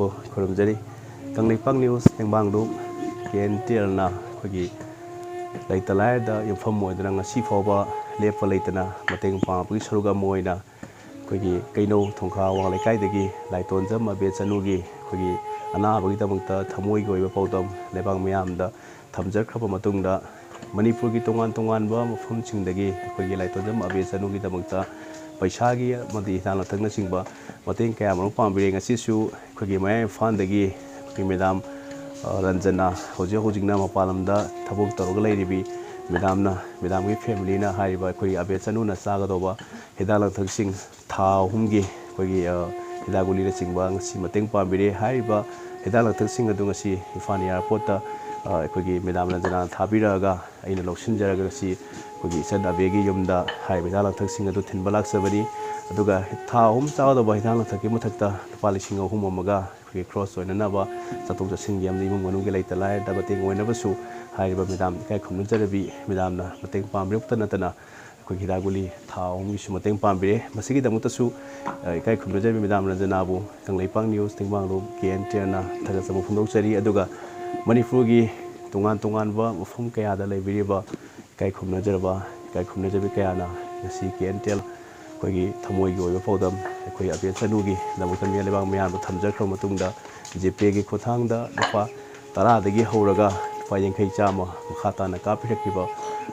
ꯉꯥꯏꯈꯣ ꯈꯨꯔꯨꯝꯖꯔꯤ ꯀꯪꯂꯩꯄꯥꯛ ꯅ꯭ꯌꯨꯁ ꯇꯦꯡꯕꯥꯡꯂꯨꯞ KNTLꯅ ꯑꯩꯈꯣꯏꯒꯤ ꯂꯩꯇ ꯂꯥꯏꯔꯗ ꯌꯨꯝꯐꯝ ꯑꯣꯏꯗꯨꯅ ꯉꯁꯤ ꯐꯥꯎꯕ ꯂꯦꯞꯄ ꯂꯩꯇꯅ ꯃꯇꯦꯡ ꯄꯥꯡꯕꯒꯤ ꯁꯔꯨꯛ ꯑꯃ ꯑꯣꯏꯅ ꯑꯩꯈꯣꯏꯒꯤ ꯀꯩꯅꯧ ꯊꯣꯡꯈꯥ ꯋꯥꯡ ꯂꯩꯀꯥꯏꯗꯒꯤ ꯂꯥꯏꯇꯣꯟꯖꯝ ꯑꯕꯦꯆꯅꯨꯒꯤ ꯑꯩꯈꯣꯏꯒꯤ ꯑꯅꯥꯕꯒꯤꯗꯃꯛꯇ ꯊꯃꯣꯏꯒꯤ ꯑꯣꯏꯕ ꯄꯥꯎꯗꯝ ꯂꯩꯕꯥꯛ ꯃꯤꯌꯥꯝꯗ ꯊꯝꯖꯈ꯭ꯔꯕ ꯃꯇꯨꯡꯗ ꯃꯅꯤꯄꯨꯔꯒꯤ ꯇꯣꯉꯥꯟ ꯇꯣꯉꯥꯟꯕ ꯃꯐꯝꯁꯤꯡꯗꯒꯤ ꯑꯩꯈꯣꯏꯒꯤ ꯂꯥꯏꯇꯣꯟꯖꯝ ꯑꯕꯦꯆꯅꯨꯒꯤꯗꯃꯛꯇ ꯄꯩꯁꯥꯒꯤ ꯑꯃꯗꯤ ꯍꯤꯗꯥꯛ ꯂꯥꯡꯊꯛꯅꯆꯤꯡꯕ ꯃꯇꯦꯡ ꯀꯌꯥ ꯃꯔꯨꯝ ꯄꯥꯡꯕꯤꯔꯦ ꯉꯁꯤꯁꯨ ꯑꯩꯈꯣꯏꯒꯤ ꯃꯌꯥꯏ ꯏꯝꯐꯥꯜꯗꯒꯤ ꯑꯩꯈꯣꯏ ꯃꯦꯗꯥꯝ ꯔꯟꯖꯅꯥ ꯍꯧꯖꯤꯛꯅ ꯃꯄꯥꯟ ꯂꯝꯗ ꯊꯕꯛ ꯇꯧꯔꯒ ꯂꯩꯔꯤꯕꯤ ꯃꯦꯗꯥꯝꯒꯤ ꯐꯦꯃꯤꯂꯤꯅ ꯍꯥꯏꯔꯤꯕ ꯑꯩꯈꯣꯏꯒꯤ ꯑꯕꯦꯆꯅꯨꯅ ꯆꯥꯒꯗꯧꯕ ꯍꯤꯗꯥꯛ ꯂꯥꯡꯊꯛꯁꯤꯡ ꯊꯥ 3ꯒꯤ ꯑꯩꯈꯣꯏꯒꯤ ꯍꯤꯗꯥꯛ ꯒꯨꯂꯤꯅꯆꯤꯡꯕ ꯉꯁꯤ ꯃꯇꯦꯡ ꯄꯥꯡꯕꯤꯔꯦ ꯍꯥꯏꯔꯤꯕ ꯍꯤꯗꯥꯛ ꯂꯥꯡꯊꯛꯁꯤꯡ ꯑꯗꯨ ꯉꯁꯤ ꯏꯝꯐꯥꯜ ꯏꯌꯥꯔꯄꯣꯔꯠꯇ ꯑꯩꯈꯣꯏꯒꯤ ꯃꯦꯗꯥꯝ ꯔꯟꯖꯅꯥꯅ ꯊꯥꯕꯤꯔꯛꯑꯒ ꯑꯩꯅ ꯂꯧꯁꯤꯟꯖꯔꯒ ꯉꯁꯤ ꯑꯩꯈꯣꯏꯒꯤ ꯏꯆꯟ ꯑꯕꯦꯒꯤ ꯌꯨꯝꯗ ꯍꯥꯏꯔꯤꯕ ꯍꯤꯗꯥꯛ ꯂꯥꯡꯊꯛꯁꯤꯡ ꯑꯗꯨ ꯊꯤꯟꯕ ꯂꯥꯛꯆꯕꯅꯤ ꯑꯗꯨꯒ ꯊꯥ 3 ꯆꯥꯒꯗꯧꯕ ꯍꯤꯗꯥꯛ ꯂꯥꯡꯊꯛꯀꯤ ꯃꯊꯛꯇ ꯂꯨꯄꯥ 3,300 ꯑꯃꯒ ꯑꯩꯈꯣꯏꯒꯤ ꯀ꯭ꯔꯣꯁ ꯑꯣꯏꯅꯅꯕ ꯆꯠꯊꯣꯛ ꯆꯠꯁꯤꯟꯒꯤ ꯑꯃꯗꯤ ꯏꯃꯨꯡ ꯃꯅꯨꯡꯒꯤ ꯂꯩꯇ ꯂꯥꯏꯔꯗ ꯃꯇꯦꯡ ꯑꯣꯏꯅꯕꯁꯨ ꯍꯥꯏꯔꯤꯕ ꯃꯦꯗꯥꯝ ꯏꯀꯥꯏ ꯈꯨꯝꯅꯖꯔꯕꯤ ꯃꯦꯗꯥꯝꯅ ꯃꯇꯦꯡ ꯄꯥꯡꯕꯤꯔꯛꯇ ꯅꯠꯇꯅ ꯑꯩꯈꯣꯏꯒꯤ ꯍꯤꯗꯥꯛ ꯒꯨꯂꯤ ꯊꯥ 3ꯒꯤꯁꯨ ꯃꯇꯦꯡ ꯄꯥꯡꯕꯤꯔꯦ ꯃꯁꯤꯒꯤꯗꯃꯛꯇꯁꯨ ꯏꯀꯥꯏ ꯈꯨꯝꯅꯖꯔꯕꯤ ꯃꯦꯗꯥꯝ ꯔꯟꯖꯅꯥꯕꯨ ꯀꯪꯂꯩꯄꯥꯛ ꯅ꯭ꯌꯨꯁ ꯇꯦꯡꯕꯥꯡꯂꯨꯞ KNTLꯅ ꯊꯥꯒꯠꯆꯕ ꯐꯣꯡꯗꯣꯛꯆꯔꯤ ꯑꯗꯨꯒ ꯃꯅꯤꯄꯨꯔꯒꯤ ꯇꯣꯉꯥꯟ ꯇꯣꯉꯥꯟꯕ ꯃꯐꯝ ꯀꯌꯥꯗ ꯂꯩꯕꯤꯔꯤꯕ ꯏꯀꯥꯏ ꯈꯨꯝꯅꯖꯕꯤ ꯀꯌꯥꯅ ꯉꯁꯤ KNTL ꯑꯩꯈꯣꯏꯒꯤ ꯊꯃꯣꯏꯒꯤ ꯑꯣꯏꯕ ꯄꯥꯎꯗꯝ ꯑꯩꯈꯣꯏ ꯑꯕꯦꯆꯅꯨꯒꯤꯗꯃꯛꯇ ꯂꯩꯕꯥꯛ ꯃꯌꯥꯝꯗ ꯊꯝꯖꯈ꯭ꯔꯕ ꯃꯇꯨꯡꯗ ꯖꯤꯄꯦꯒꯤ ꯈꯨꯠꯊꯥꯡꯗ ꯂꯨꯄꯥ 10ꯗꯒꯤ ꯍꯧꯔꯒ ꯂꯨꯄꯥ 50 100 ꯃꯈꯥ ꯇꯥꯅ ꯀꯥꯞꯄꯤꯔꯛꯈꯤꯕ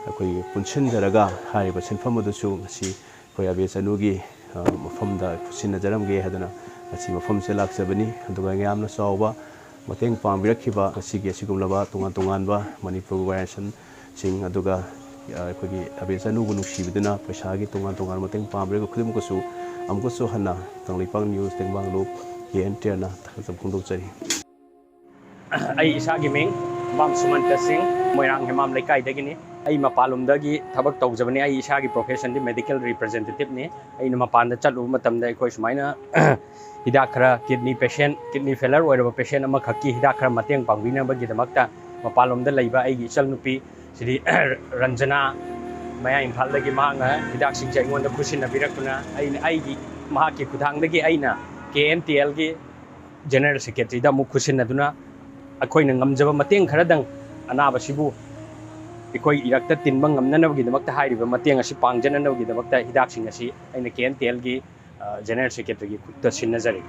ꯑꯩꯈꯣꯏꯒꯤ ꯄꯨꯟꯁꯤꯟꯖꯔꯒ ꯍꯥꯏꯔꯤꯕ ꯁꯤꯟꯐꯝ ꯑꯗꯨꯁꯨ ꯉꯁꯤ ꯑꯩꯈꯣꯏ ꯑꯕꯦꯆꯅꯨꯒꯤ ꯃꯐꯝꯗ ꯁꯤꯟꯅꯖꯔꯝꯒꯦ ꯍꯥꯏꯗꯅ ꯉꯁꯤ ꯃꯐꯝꯁꯦ ꯂꯥꯛꯆꯕꯅꯤ ꯑꯗꯨꯒ ꯌꯥꯝꯅ ꯆꯥꯎꯕ ꯃꯇꯦꯡ ꯄꯥꯡꯕꯤꯔꯛꯈꯤꯕ ꯉꯁꯤꯒꯤ ꯑꯁꯤꯒꯨꯝꯂꯕ ꯇꯣꯉꯥꯟ ꯇꯣꯉꯥꯟꯕ ꯃꯅꯤꯄꯨꯔ ꯑꯣꯔꯒꯅꯥꯏꯖꯦꯁꯟꯁꯤꯡ ꯑꯗꯨꯒ ꯑꯩꯈꯣꯏꯒꯤ ꯑꯕꯦꯆꯅꯨꯕꯨ ꯅꯨꯡꯁꯤꯕꯤꯗꯨꯅ ꯄꯩꯁꯥꯒꯤ ꯇꯣꯉꯥꯟ ꯇꯣꯉꯥꯟꯕ ꯃꯇꯦꯡ ꯄꯥꯡꯕꯤꯔꯤꯕ ꯈꯨꯗꯤꯡꯃꯛꯀꯁꯨ ꯑꯃꯨꯛꯀꯁꯨ ꯍꯟꯅ ꯀꯪꯂꯩꯄꯥꯛ ꯅ꯭ꯌꯨꯁ ꯇꯦꯡꯕꯥꯡꯂꯨꯞ KNTLꯅ ꯊꯥꯒꯠꯆꯕ ꯐꯣꯡꯗꯣꯛꯆꯔꯤ ꯑꯩ ꯏꯁꯥꯒꯤ ꯃꯤꯡ ꯍꯦꯃꯥꯝ ꯁꯨꯃꯟꯇ ꯁꯤꯡ ꯃꯣꯏꯔꯥꯡ ꯍꯦꯃꯥꯝ ꯂꯩꯀꯥꯏꯗꯒꯤꯅꯤ ꯑꯩ ꯃꯄꯥꯟꯂꯣꯝꯗꯒꯤ ꯊꯕꯛ ꯇꯧꯖꯕꯅꯤ ꯑꯩ ꯏꯁꯥꯒꯤ ꯄ꯭ꯔꯣꯐꯦꯁꯟꯗꯤ ꯃꯦꯗꯤꯀꯦꯜ ꯔꯤꯄ꯭ꯔꯖꯦꯟꯇꯦꯇꯤꯚꯅꯤ ꯑꯩꯅ ꯃꯄꯥꯟꯗ ꯆꯠꯂꯨꯕ ꯃꯇꯝꯗ ꯑꯩꯈꯣꯏ ꯁꯨꯃꯥꯏꯅ ꯍꯤꯗꯥꯛ ꯈꯔ ꯀꯤꯗꯅꯤ ꯐꯦꯂꯔ ꯑꯣꯏꯔꯕ ꯄꯦꯁꯦꯟ ꯑꯃꯈꯛꯀꯤ ꯍꯤꯗꯥꯛ ꯈꯔ ꯃꯇꯦꯡ ꯄꯥꯡꯕꯤꯅꯕꯒꯤꯗꯃꯛꯇ ꯃꯄꯥꯟꯂꯣꯝꯗ ꯂꯩꯕ ꯑꯩꯒꯤ ꯏꯆꯜꯅꯨꯄꯤ ꯁꯤꯗꯤ ꯔꯟꯖꯅꯥ ꯃꯌꯥ ꯏꯝꯐꯥꯜꯗꯒꯤ ꯃꯍꯥꯛꯅ ꯍꯤꯗꯥꯛꯁꯤꯡꯁꯦ ꯑꯩꯉꯣꯟꯗ ꯈꯨꯠꯁꯤꯟꯅꯕꯤꯔꯛꯇꯨꯅ ꯑꯩꯒꯤ ꯃꯍꯥꯛꯀꯤ ꯈꯨꯠꯊꯥꯡꯗꯒꯤ ꯑꯩꯅ KNTLꯒꯤ ꯖꯦꯅꯔꯦꯜ ꯁꯦꯀ꯭ꯔꯦꯇꯔꯤꯗ ꯑꯃꯨꯛ ꯈꯨꯠꯁꯤꯟꯅꯗꯨꯅ ꯑꯩꯈꯣꯏꯅ ꯉꯝꯖꯕ ꯃꯇꯦꯡ ꯈꯔꯗꯪ ꯑꯅꯥꯕꯁꯤꯕꯨ ꯑꯩꯈꯣꯏ ꯏꯔꯛꯇ ꯇꯤꯟꯕ ꯉꯝꯅꯅꯕꯒꯤꯗꯃꯛꯇ ꯍꯥꯏꯔꯤꯕ ꯃꯇꯦꯡ ꯑꯁꯤ ꯄꯥꯡꯖꯅꯅꯕꯒꯤꯗꯃꯛꯇ ꯍꯤꯗꯥꯛꯁꯤꯡ ꯑꯁꯤ ꯑꯩꯅ KNTLꯒꯤ ꯖꯦꯅꯔꯦꯜ ꯁꯦꯀ꯭ꯔꯦꯇꯔꯤꯒꯤ ꯈꯨꯠꯇ ꯁꯤꯟꯅꯖꯔꯤ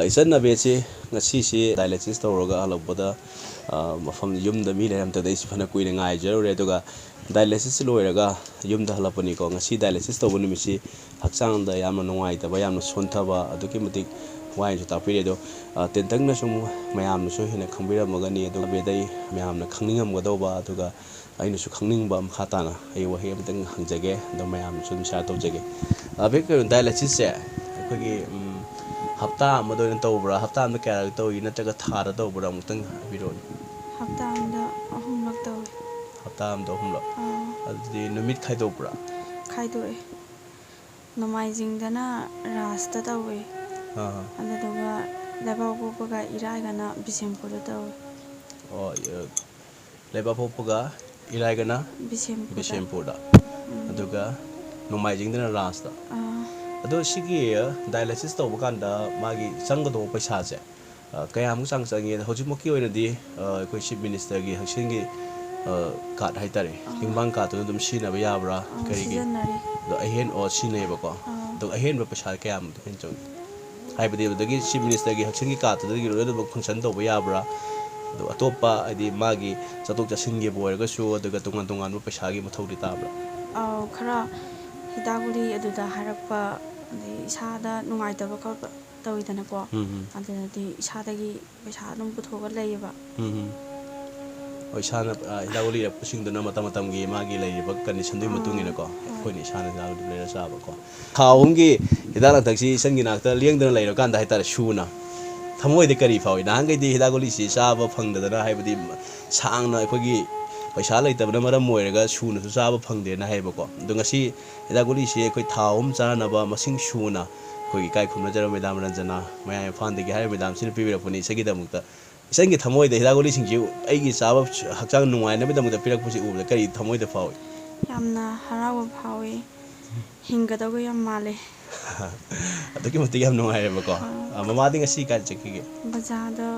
ꯏꯆꯟ ꯑꯕꯦꯁꯤ ꯉꯁꯤꯁꯤ ꯗꯥꯏꯂꯥꯏꯁꯤꯁ ꯇꯧꯔꯒ ꯍꯜꯂꯛꯄꯗ ꯃꯐꯝ ꯌꯨꯝꯗ ꯃꯤ ꯂꯩꯔꯝꯗꯕꯗ ꯑꯩꯁꯤ ꯐꯅ ꯀꯨꯏꯅ ꯉꯥꯏꯖꯔꯨꯔꯦ ꯑꯗꯨꯒ ꯗꯥꯏꯂꯥꯏꯁꯤꯁ ꯂꯣꯏꯔꯒ ꯌꯨꯝꯗ ꯍꯜꯂꯛꯄꯅꯤꯀꯣ ꯉꯁꯤ ꯗꯥꯏꯂꯥꯏꯁꯤꯁ ꯇꯧꯕ ꯅꯨꯃꯤꯠꯁꯤ ꯍꯛꯆꯥꯡꯗ ꯌꯥꯝꯅ ꯅꯨꯡꯉꯥꯏꯇꯕ ꯌꯥꯝꯅ ꯁꯣꯟꯊꯕ ꯑꯗꯨꯛꯀꯤ ꯃꯇꯤꯛ ꯋꯥꯏꯅꯁꯨ ꯇꯥꯛꯄꯤꯔꯦ ꯑꯗꯣ ꯇꯦꯟꯇꯪꯅꯁꯨ ꯃꯌꯥꯝꯅꯁꯨ ꯍꯦꯟꯅ ꯈꯪꯕꯤꯔꯝꯃꯒꯅꯤ ꯑꯗꯨꯒ ꯑꯕꯦꯗꯩ ꯃꯌꯥꯝꯅ ꯈꯪꯅꯤꯡꯉꯝꯒꯗꯧꯕ ꯑꯗꯨꯒ ꯑꯩꯅꯁꯨ ꯈꯪꯅꯤꯡꯕ ꯃꯈꯥ ꯇꯥꯅ ꯑꯩ ꯋꯥꯍꯩ ꯑꯃꯇꯪ ꯍꯪꯖꯒꯦ ꯑꯗꯣ ꯃꯌꯥꯝꯅꯁꯨ ꯑꯗꯨꯝ ꯁꯤꯌꯔ ꯇꯧꯖꯒꯦ ꯑꯕꯦ ꯗꯥꯏꯂꯥꯏꯁꯤꯁꯁꯦ ꯑꯩꯈꯣꯏꯒꯤ ꯍꯞꯇꯥ ꯑꯃꯗ ꯑꯣꯏꯅ ꯇꯧꯕ꯭ꯔꯥ ꯍꯞꯇꯥ ꯑꯃꯗ ꯀꯌꯥꯔꯛ ꯇꯧꯏ ꯅꯠꯇ꯭ꯔꯒ ꯊꯥꯗ ꯇꯧꯕ꯭ꯔꯥ ꯑꯃꯨꯛꯇꯪ ꯍꯥꯏꯕꯤꯔꯛꯑꯣꯅꯦ ꯍꯞꯇꯥ ꯑꯃꯗ 3ꯂꯛ ꯇꯧꯋꯤ ꯍꯞꯇꯥ ꯑꯃꯗ 3ꯂꯛ ꯑꯗꯨꯗꯤ ꯅꯨꯃꯤꯠ ꯈꯥꯏꯗꯣꯛꯄ꯭ꯔꯥ ꯈꯥꯏꯗꯣꯛꯑꯦ ꯅꯣꯡꯃꯥꯏꯖꯤꯡꯗꯅ ꯔꯥꯁꯇ ꯇꯧꯋꯤ ꯑꯗꯨꯗꯨꯒ ꯂꯩꯕꯥꯛꯄꯣꯛꯄꯒ ꯏꯔꯥꯏꯒꯅ ꯕꯤꯁꯦꯝꯄꯨꯔꯗ ꯇꯧꯋꯤ ꯑꯣ ꯂꯩꯕꯥꯛꯄꯣꯛꯄꯒ ꯏꯔꯥꯏꯒꯅ ꯕꯤꯁꯦꯝꯄꯨꯔꯗ ꯕꯤꯁꯦꯝꯄꯨꯔꯗ ꯑꯗꯨꯒ ꯅꯣꯡꯃꯥꯏꯖꯤꯡꯗꯅ ꯔꯥꯁꯇ ꯑꯗꯣ ꯁꯤꯒꯤ ꯗꯥꯏꯂꯥꯏꯁꯤꯁ ꯇꯧꯕ ꯀꯥꯟꯗ ꯃꯥꯒꯤ ꯆꯪꯒꯗꯧꯕ ꯄꯩꯁꯥꯁꯦ ꯀꯌꯥꯃꯨꯛ ꯆꯥꯡ ꯆꯪꯉꯤ ꯍꯧꯖꯤꯛꯃꯛꯀꯤ ꯑꯣꯏꯅꯗꯤ ꯑꯩꯈꯣꯏ ꯆꯤꯐ ꯃꯤꯅꯤꯁꯇꯔꯒꯤ ꯍꯛꯁꯦꯜꯒꯤ ꯀꯥꯔꯗ ꯍꯥꯏꯇꯥꯔꯦ ꯇꯦꯡꯕꯥꯡ ꯀꯥꯔꯗꯇꯨꯅ ꯑꯗꯨꯝ ꯁꯤꯖꯤꯟꯅꯕ ꯌꯥꯕ꯭ꯔꯥ ꯀꯔꯤꯒꯤ ꯁꯤꯖꯤꯟꯅꯔꯤ ꯑꯗꯣ ꯁꯤꯖꯤꯟꯅꯩꯌꯦꯕꯀꯣ ꯑꯗꯣ ꯑꯍꯦꯟꯕ ꯄꯩꯁꯥ ꯀꯌꯥꯃꯨꯛ ꯍꯦꯟꯅ ꯆꯪꯉꯤ ꯍꯥꯏꯕꯗꯤ ꯑꯗꯨꯗꯒꯤ ꯆꯤꯐ ꯃꯤꯅꯤꯁꯇꯔꯒꯤ ꯍꯛꯁꯦꯜꯒꯤ ꯀꯥꯔꯗꯇꯨꯗꯒꯤ ꯂꯣꯏꯅꯃꯛ ꯐꯪꯁꯟ ꯇꯧꯕ ꯌꯥꯕ꯭ꯔꯥ ꯑꯗꯣ ꯑꯇꯣꯞꯄ ꯍꯥꯏꯗꯤ ꯃꯥꯒꯤ ꯆꯠꯊꯣꯛ ꯆꯠꯁꯤꯟꯒꯤꯕꯨ ꯑꯣꯏꯔꯒꯁꯨ ꯑꯗꯨꯒ ꯇꯣꯉꯥꯟ ꯇꯣꯉꯥꯟꯕ ꯄꯩꯁꯥꯒꯤ ꯃꯊꯧꯗꯤ ꯇꯥꯕ꯭ꯔꯥ ꯈꯔ ꯍꯤꯗꯥꯛ ꯒꯨꯂꯤ ꯑꯗꯨꯗ ꯍꯥꯏꯔꯛꯄ ꯑꯗꯩ ꯏꯁꯥꯗ ꯅꯨꯡꯉꯥꯏꯇꯕ ꯈꯣꯠꯄ ꯇꯧꯋꯤꯗꯅꯀꯣ ꯑꯗꯨꯗꯗꯤ ꯏꯁꯥꯗꯒꯤ ꯄꯩꯁꯥ ꯑꯗꯨꯝ ꯄꯨꯊꯣꯛꯑꯒ ꯂꯩꯌꯦꯕ ꯍꯣꯏ ꯏꯁꯥꯅ ꯍꯤꯗꯥꯛ ꯒꯨꯂꯤ ꯏꯔꯛꯄꯁꯤꯡꯗꯨꯅ ꯃꯇꯝ ꯃꯇꯝꯒꯤ ꯃꯥꯒꯤ ꯂꯩꯔꯤꯕ ꯀꯟꯗꯤꯁꯟꯗꯨꯒꯤ ꯃꯇꯨꯡ ꯏꯟꯅꯀꯣ ꯍꯣꯏ ꯑꯩꯈꯣꯏꯅ ꯏꯁꯥꯅ ꯍꯤꯗꯥꯛ ꯒꯨꯂꯤ ꯂꯩꯔ ꯆꯥꯕꯀꯣ ꯊꯥ 3ꯒꯤ ꯍꯤꯗꯥꯛ ꯂꯥꯡꯊꯛꯁꯤ ꯏꯆꯟꯒꯤ ꯅꯥꯛꯇ ꯂꯦꯡꯗꯅ ꯂꯩꯔꯀꯥꯟꯗ ꯍꯥꯏꯇꯥꯔꯦ ꯁꯨꯅ ꯊꯃꯣꯏꯗꯤ ꯀꯔꯤ ꯐꯥꯎꯏ ꯅꯍꯥꯟꯈꯩꯗꯤ ꯍꯤꯗꯥꯛ ꯒꯨꯂꯤꯁꯤ ꯆꯥꯕ ꯐꯪꯗꯗꯅ ꯍꯥꯏꯕꯗꯤ ꯁꯥꯡꯅ ꯑꯩꯈꯣꯏꯒꯤ ꯄꯩꯁꯥ ꯂꯩꯇꯕꯅ ꯃꯔꯝ ꯑꯣꯏꯔꯒ ꯁꯨꯅꯁꯨ ꯆꯥꯕ ꯐꯪꯗꯦꯅ ꯍꯥꯏꯌꯦꯕꯀோ ꯑꯗꯣ ꯉꯁꯤ ꯍꯤꯗꯥꯛ ꯒꯨꯂꯤꯁꯤ ꯑꯩꯈꯣꯏ ꯊꯥ 3 ꯆꯥꯅꯕ ꯃꯁꯤꯡ ꯁꯨꯅ ꯑꯩꯈꯣꯏꯒꯤ ꯏꯀꯥꯏ ꯈꯨꯝꯅꯖꯔꯕ ꯃꯦꯗꯥꯝ ꯔꯟꯖꯅꯥ ꯃꯌꯥꯏ ꯏꯝꯐꯥꯜꯗꯒꯤ ꯍꯥꯏꯔꯤꯕ ꯃꯦꯗꯥꯝꯁꯤꯅ ꯄꯤꯕꯤꯔꯛꯄꯅꯤ ꯏꯁꯩꯒꯤꯗꯃꯛꯇ ꯏꯆꯟꯒꯤ ꯊꯃꯣꯏꯗ ꯍꯤꯗꯥꯛ ꯒꯨꯂꯤꯁꯤꯡꯁꯤ ꯑꯩꯒꯤ ꯆꯥꯕ ꯍꯛꯆꯥꯡ ꯅꯨꯡꯉꯥꯏꯅꯕꯒꯤꯗꯃꯛꯇ ꯄꯤꯔꯛꯄꯁꯤ ꯎꯕꯗ ꯀꯔꯤ ꯊꯃꯣꯏꯗ ꯐꯥꯎꯏ ꯌꯥꯝꯅ ꯍꯔꯥꯎꯕ ꯐꯥꯎꯋꯤ ꯍꯤꯡꯒꯗꯧꯕ ꯌꯥꯝ ꯃꯥꯜꯂꯦ ꯑꯗꯨꯛꯀꯤ ꯃꯇꯤꯛ ꯌꯥꯝ ꯅꯨꯡꯉꯥꯏꯔꯦꯕꯀꯣ ꯃꯃꯥꯗꯤ ꯉꯁꯤ ꯀꯥꯏ ꯆꯠꯈꯤꯒꯦ ꯕꯖꯥꯔꯗ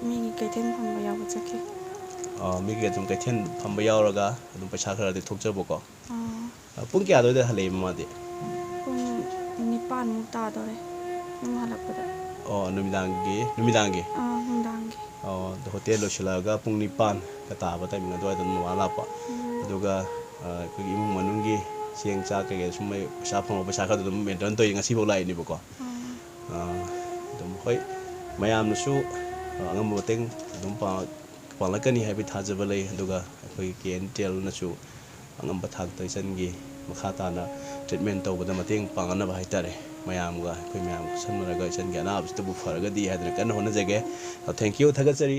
ꯃꯤꯒꯤ ꯀꯩꯊꯦꯜ ꯐꯝꯕ ꯌꯥꯎꯕ ꯆꯠꯈꯤ ꯃꯤꯒꯤ ꯑꯗꯨꯝ ꯀꯩꯊꯦꯜ ꯐꯝꯕ ꯌꯥꯎꯔꯒ ꯑꯗꯨꯝ ꯄꯩꯁꯥ ꯈꯔꯗꯤ ꯊꯣꯛꯆꯕꯀꯣ ꯑꯥ, ꯄꯨꯡ ꯀꯌꯥ ꯑꯗꯨꯋꯥꯏꯗ ꯍꯜꯂꯛꯏ ꯃꯃꯥꯗꯤ ꯄꯨꯡ 9ꯃꯨꯛ ꯇꯥꯗꯣꯔꯦ ꯌꯨꯝ ꯍꯜꯂꯛꯄꯗ ꯅꯨꯃꯤꯗꯥꯡꯒꯤ ꯅꯨꯡꯗꯥꯡꯒꯤ ꯍꯣꯇꯦꯜ ꯂꯣꯏꯁꯤꯜꯂꯛꯑꯒ ꯄꯨꯡ 9ꯒ ꯇꯥꯕ ꯇꯥꯏꯃꯤꯡ ꯑꯗꯨꯋꯥꯏꯗ ꯃꯃꯥ ꯂꯥꯛꯄ ꯑꯗꯨꯒ ꯑꯩꯈꯣꯏꯒꯤ ꯏꯃꯨꯡ ꯃꯅꯨꯡꯒꯤ ꯆꯦꯡ ꯆꯥꯛ ꯀꯩꯀꯩ ꯁꯨꯝ ꯄꯩꯁꯥ ꯐꯪꯕ ꯄꯩꯁꯥ ꯈꯔꯗ ꯑꯗꯨꯝ ꯃꯦꯟꯇꯦꯟ ꯇꯧꯔꯤ ꯉꯁꯤꯐꯥꯎ ꯂꯥꯛꯏꯅꯦꯕꯀꯣ ꯑꯗꯨꯝ ꯍꯣꯏ ꯃꯌꯥꯝꯅꯁꯨ ꯑꯉꯝꯕ ꯃꯇꯦꯡ ꯑꯗꯨꯝ ꯄꯥꯡꯂꯛꯀꯅꯤ ꯍꯥꯏꯕꯒꯤ ꯊꯥꯖꯕ ꯂꯩ ꯑꯗꯨꯒ ꯑꯩꯈꯣꯏꯒꯤ KNTLꯅꯁꯨ ꯑꯉꯝꯕ ꯊꯥꯛꯇ ꯏꯆꯟꯒꯤ ꯃꯈꯥ ꯇꯥꯅ ꯇ꯭ꯔꯤꯠꯃꯦꯟ ꯇꯧꯕꯗ ꯃꯇꯦꯡ ꯄꯥꯡꯅꯕ ꯍꯥꯏꯇꯥꯔꯦ ꯃꯌꯥꯝꯒ ꯑꯩꯈꯣꯏ ꯃꯌꯥꯝ ꯈꯨꯠꯁꯝꯅꯔꯒ ꯏꯆꯟꯒꯤ ꯑꯅꯥꯕꯁꯤꯗꯕꯨ ꯐꯔꯒꯗꯤ ꯍꯥꯏꯗꯅ ꯀꯟꯅ ꯍꯣꯠꯅꯖꯒꯦ ꯊꯦꯡꯛ ꯌꯨ ꯊꯥꯒꯠꯆꯔꯤ